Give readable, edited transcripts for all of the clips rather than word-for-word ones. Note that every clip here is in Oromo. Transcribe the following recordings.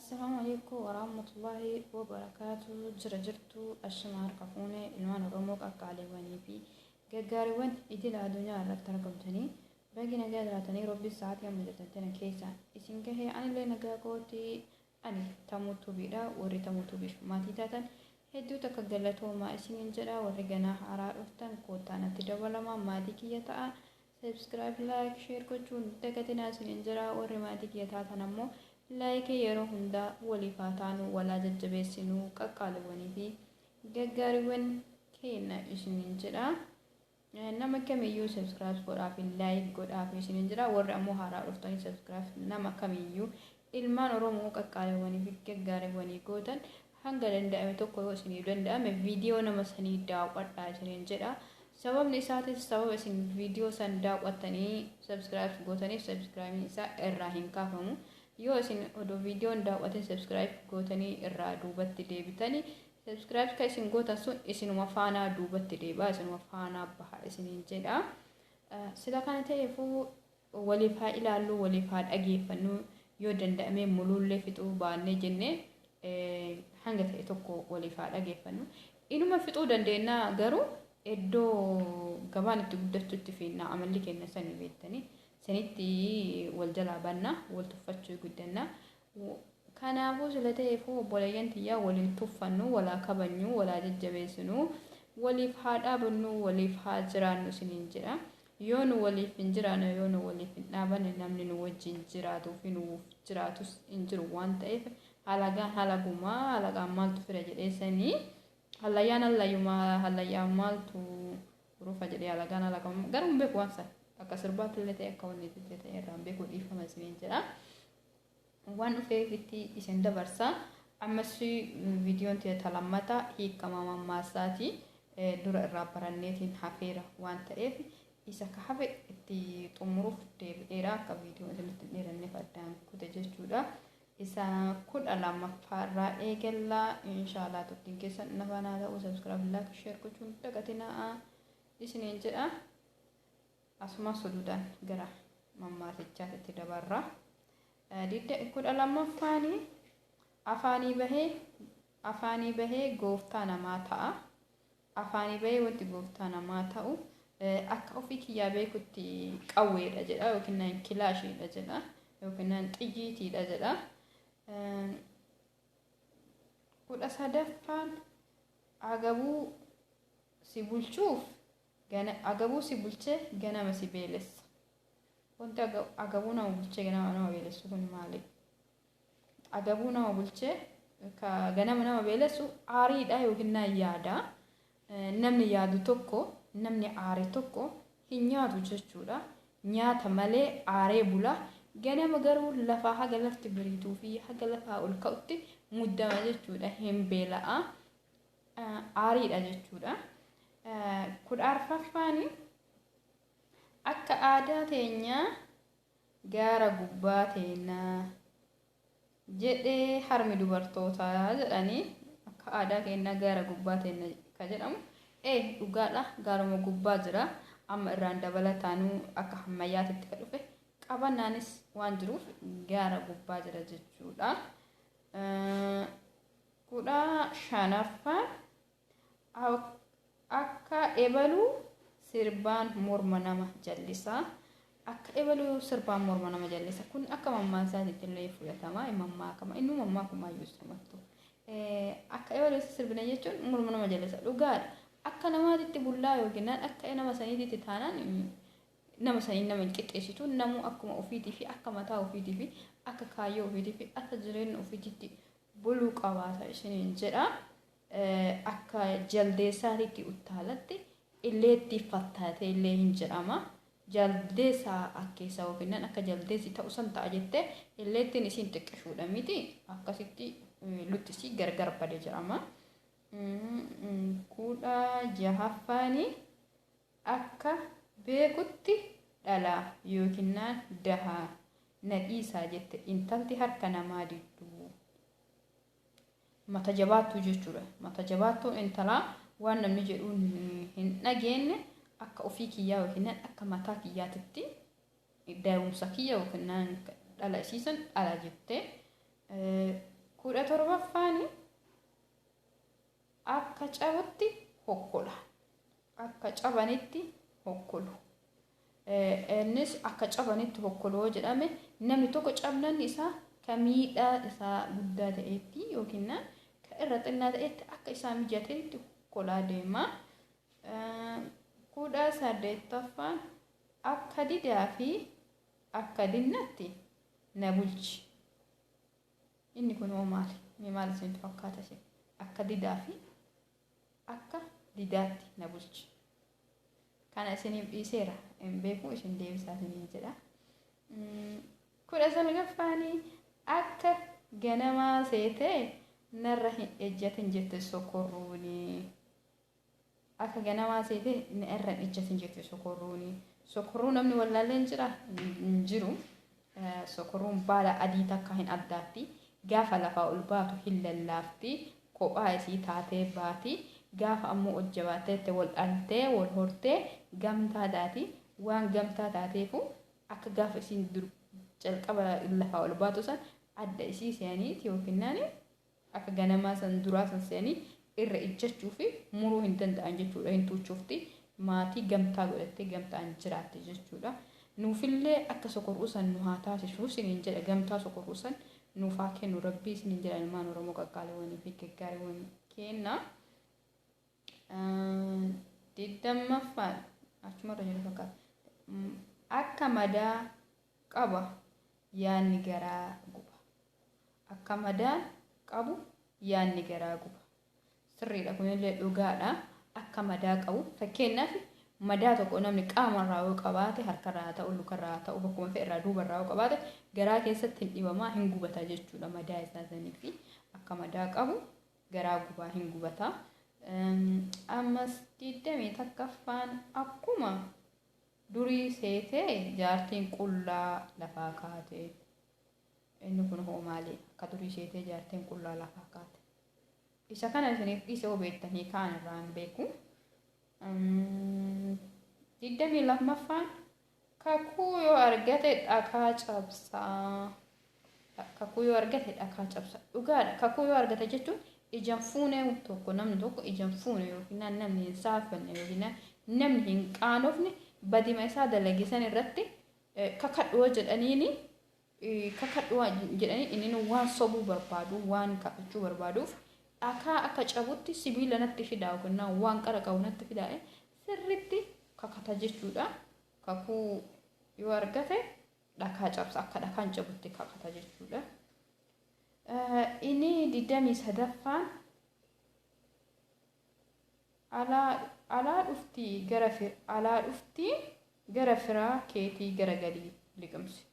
السلام عليكم ورحمة الله وبركاته. جرجرتو الشمار قفوني الوان رموك أكاليواني في جاريوان إدي الدنيا على ترقمتني باقي نجاد راتني ربي الساعات يوم جتتنا كيسا إسنك هي أنا اللي نجاكوتي أنا تموتو بيدا وري تموتو بيش ما تيتاتن هدو تكجلتو ما إسنين جرا ورجنا حرار أفتن كوتانا تدولا ما ديكي يتا سبسكرايب لايك شير كوتشون تكتنا إسنين جرا وري ما ديكي يتا تنمو لايك يرو هندا ولفاتان ولا ججبسنو ققالوني في غغاريون كينا إسنين جرا nama kamiyyuu subscribe godhaaf like godhaaf isin jira warra ammoo haaraa dhuftanii subscribe nama kamiyyuu ilmaan oromoo qaqqaalawanii fi gaggaareewwanii gootan hanga danda'ame tokko yoo isin danda'ame viidiyoo nama sanii daawwadhaa isin jedha sababni isaatis sababa isin viidiyoo san daawwattanii subscribe gootaniif subscribe isaa irraa hin kaafamu yoo isin odoo viidiyoon daawwatin subscribe gootanii irraa duubatti deebitanii subscribe ka isin gootan sun isinuma faanaa duubatti deebaa isinuma faanaa baha isiniin jedha sila kana ta'eefuu waliif haa ilaallu waliif haa dhageeffannu yoo danda'ame mulullee fixuu baannee jennee hanga ta'e tokko waliif haa dhageeffannu inuma fixuu dandeenya garuu iddoo gabaan itti guddachuutti fiinna amalli keenya sanii beektanii sanitti wal jalaa banna wal tuffachuu guddanna kanaafuu sila ta'eefuu obboleeyyan tiyyaa waliin tuffannu walaa kabajnu walaa jajjabeessinu waliif haa dhaabannu waliif haa jiraannu isiniin jedha yoo nu waliif hin jiraanne yoo nu waliif hin dhaabanne namni nu wajjin jiraatuu fi nuuf jiraatus hin jiru waan ta'eef halagaan maaltu fira jedheessanii halayyaan maaltu rufa jedhee halagaan garuu hin beeku waan san akka sirbaatti illee ta'e akka wanni ta'e irraan beekuu dhiifama isiniin jedha. waan dhufeefitti isin dabarsa ammas viidiyoon ta'e lammata hiikama mammaasaati dura irraa baranneetiin hafeera waan ta'eef isa ka hafe itti xumuruuf deebi'eera akka viidiyoon isinitti dheeranneef addaan kute jechuudha isa 12ffaarraa eegallaa inshaallah tokkiin keessan nafaanaa ta'uu subscribe like share gochuun dagatinaa isiniin jedha asuma soduudhaan gara mammaasichaatti dabarra didda kudha lammaffaan afaanii bahee gooftaa namaa ta'a afaanii bahee wanti gooftaa namaa ta'u akka ofii kiyyaa beekutti qawweedha jedha yookiin kilaashiidha jedha yookiin xiyyiitiidha jedha kudha sadaffaan agabuu si bulchee ganama si beelessa wanti agabuu nama bulchee ganama beelessu kun maali? Agabuu nama bulchee ka ganama nama beelessu aariidha yookiin yaada namni yaadu tokko namni aare tokko hin nyaatu jechuudha nyaata malee aaree bula ganama garuu lafaa haga lafti biriituu fi haga lafaa ol ka'utti muddama jechuudha hin beela'a aariidha jechuudha. kudha arfaffaanii akka aadaa teenya gaara gubbaa teenyaa jedhee harmi dubartootaa jedhanii akka aadaa keenya gaara gubbaa teenyaa ka jedhamu dhugaadha gaaruma gubbaa jira amma irraan dabalataanuu akka ammayyaatitti ka dhufe qabannaanis waan jiruuf gaara gubbaa jira jechuudha. kudha shanaffaan akka ebaluu sirbaan morma nama jallisaa akka ebaluu sirbaan morma nama jallisa kun akka mammaasaatti illee fudhatama mammaakama inni mammaakumaayyuu samattu akka ebaluu sirbina jechuun morma nama jallisa dhugaadha akka namaatitti bullaa yookiin akka nama saniititti taanaan nama sanii nama qixxeessitu namu akkuma ofiitii fi akka mataa ofiitii fi akka kaayyoo ofiitii fi akka jireenya ofiitti buluu qabaata isiniin jedha akka jaldeessaatitti uttaalatti illeetti fattaatee illee hin jedhama jaldeessaa akkeessa yookiin akka jaldeessi ta'u san ta'a jettee illeettiin isiin xiqqishuudha miti akkasitti luttisii gargar bade jedhama. kudha jahaffaanii akka beekutti dhalaa yookiin dahaa nadhiisaa jette intalti harka namaa didduu mata jabaattuu jechuudha mata jabaattuu intalaa waan namni jedhuun hin dhageenye akka ofii kiyyaa yookiin akka mataa kiyyaatitti daa'umsa kiyya yookiin dhala isiisan dhala jettee torbaffaan akka cabutti hokkola. Akka cabanitti hokkolu. Innis akka cabanitti hokkoloo jedhame namni tokko cabnan isaa ka miidhaa isaa guddaa ta'etti yookiin ka irra xinnaa ta'etti akka isaa mijateetti hokkolaa deema. 18ffaan akka didaa fi akka dinnatti na bulchi. Inni kun maali? Maal isinitti fakkaata ishee? Akka didaa fi akka didaatti na bulchi. Kana isiniif dhiiseera hin beeku isin deebisaa isiniin jedha. 19ffaan akka ganamaa seetee narra hin ejjatin jette sokorruuni. Akka ganamaa seetee narra hin ejjatin jette sokorruuni. Sokorruu namni wallaalleen jira hin jiru. Sokorruun baala adii takka hin addaatti. Gaafa lafaa ol baatu hin lallaafti. Kophaa isii taatee baati. Gaafa ammoo hojjabaateetti wal dhantee wal hortee gamtaa taati. Waan gamtaa taateefu akka gaafa isiin dur calqaba lafaa ol baatu san adda isii seeniiti yookiin akka ganamaa san duraa san seenii irra ijjachuu fi muruu hin danda'an jechuudha. Hin tuuchuufti maatii gamtaa godhattee gamtaan jiraatti jechuudha. Nuufillee akka sokorruu san nu haa taasisuu isiniin jedha. Gamtaa sokorruu san nuuf haa kennu rabbii isiniin jedha. Ilmaan Oromoo qaqqaaliiwwanii fi gaggaariiwwan kenna. 20ffaan achumarra jiru fakkaata. Akka madaa qaba yaanni garaa guba. Akka madaan qabu yaanni garaa guba. Sirriidha kunillee dhugaadha. Akka madaa qabu fakkeenyaaf madaa tokko namni qaamarraa yoo qabaate harkarraa ta'u lukarraa ta'u bakkuma fe'irraa duubarraa yoo qabaate garaa keessatti hin dhibamaa hin gubata jechuudha madaa isaa saniif. Akka madaa qabu garaa gubaa hin gubata. Ammas 21ffaan akkuma durii seetee jaartiin qullaa lafaa kaate. Inni kun hoo maali? Akka durii seetee jaartiin qullaa lafaa kaate. Isa kana isiniif dhiisee hubettanii kaan irraa hin beeku. 22ffaan kakuu yoo argate dhakaa cabsaa. Kakuu yoo argate dhakaa cabsa. Dhugaadha. Kakuu yoo argate jechuun ijaan fuunee tokko namni tokko ijaan fuune yookiin namni hin saafanne yookiin namni hin qaanofne badima isaa dalagisan irratti kakadhoo jedhanii inni waan sobuu barbaadu waan kadhachuu barbaaduuf dhakaa akka cabutti sibiila natti fidaa yookiin waan qara qabu natti fidaa sirriitti kakata jechuudha. Kakuu yoo argate dhakaa cabsa akka dhakaan cabutti kakata jechuudha. Inni 23ffaan alaa dhuftii gara firaa keetii gara galii liqimsi.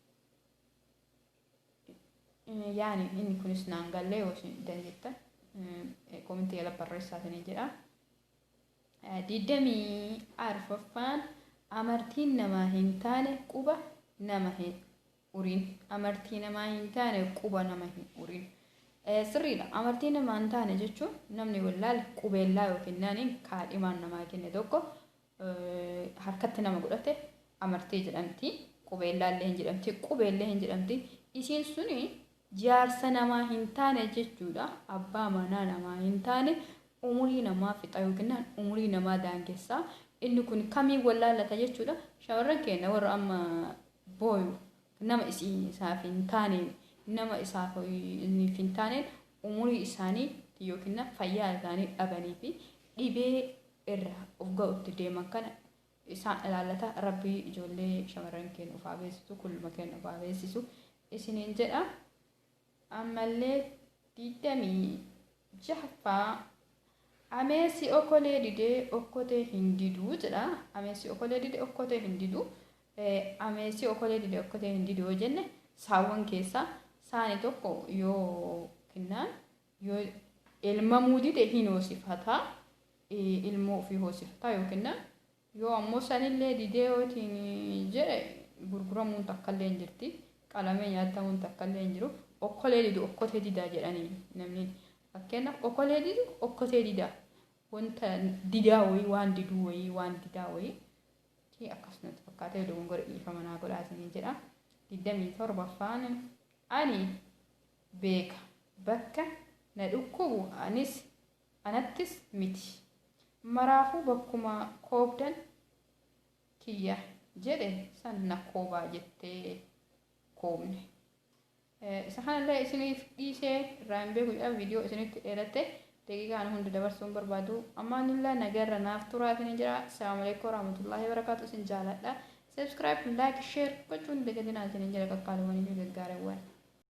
Yaani inni kunis naan gallee yoo dandeettan komentii jala barreessaa isinii jedha. 24ffaan amartiin namaa hin taane quba nama hin uriin. Amartii namaa hin taane quba nama hin uriin. Sirriidha. Amartii namaa hin taane jechuun namni wallaale qubeellaa yookiin kaadhimaan namaa kenne tokko harkatti nama godhate amartii jedhamti. Qubeellaallee hin jedhamti. Qubeellee hin jedhamti. Isiin suni jaarsa namaa hin taane jechuudha. Abbaa manaa namaa hin taane umurii namaa fixa yookiin umurii namaa daangessaa. Inni kun kamii wallaalata jechuudha. Shamarran keenya warra amma booyu nama isaaf hin taane nama isaaf hin taane umurii isaanii yookiin fayyaa isaanii dhabanii fi dhibee irra of ga'utti deeman kana isaan ilaalata. Rabbii ijoollee shamarran keenya ufaa beeksisu kulma keenya ufaa beeksisu isiniin jedha. Ammallee 26ffaa ameessi okolee didee okkotee hin diduu jedha. Ameessi okolee didee okkotee hin diduu. Ameessi okolee didee okkotee hin diduu jenne saawwan keessaa saani tokko yoo kennaan yoo elmamuu dide hin hoosifata. Ilmoo ofii hoosifata yookiin yoo ammoo sanillee didee yootiin jedhe gurguramuun takkallee hin jirti. Qalamee nyaatamuun takkallee hin jiru. Okkolee didu okkotee didaa jedhanii namni fakkeenyaaf okkolee didu okkotee didaa. Wanta didaa wayii waan diduu wayii waan didaa wayii akkasumatti fakkaatee dogongora dhiifama naa godhaa isiniin jedha. 27ffaan ani beeka bakka na dhukkubu anattis miti maraafuu bakkuma koobdan kiyya jedhe san na koobaa jettee koobne. Isa kanallee isiniif dhiisee irraa hin beeku jedha viidiyoo isinitti dheeratte daqiiqaan hunda dabarsuun barbaadu ammaanillee nagarra naaf turaa isin jira. Assalaamu alaykum warahmatullaahi wabarakaatu. Isin jaaladha. Subscribe, like, share gochuun dagatinaa isin jira qaqqaalawwanii fi gaggaareewwan.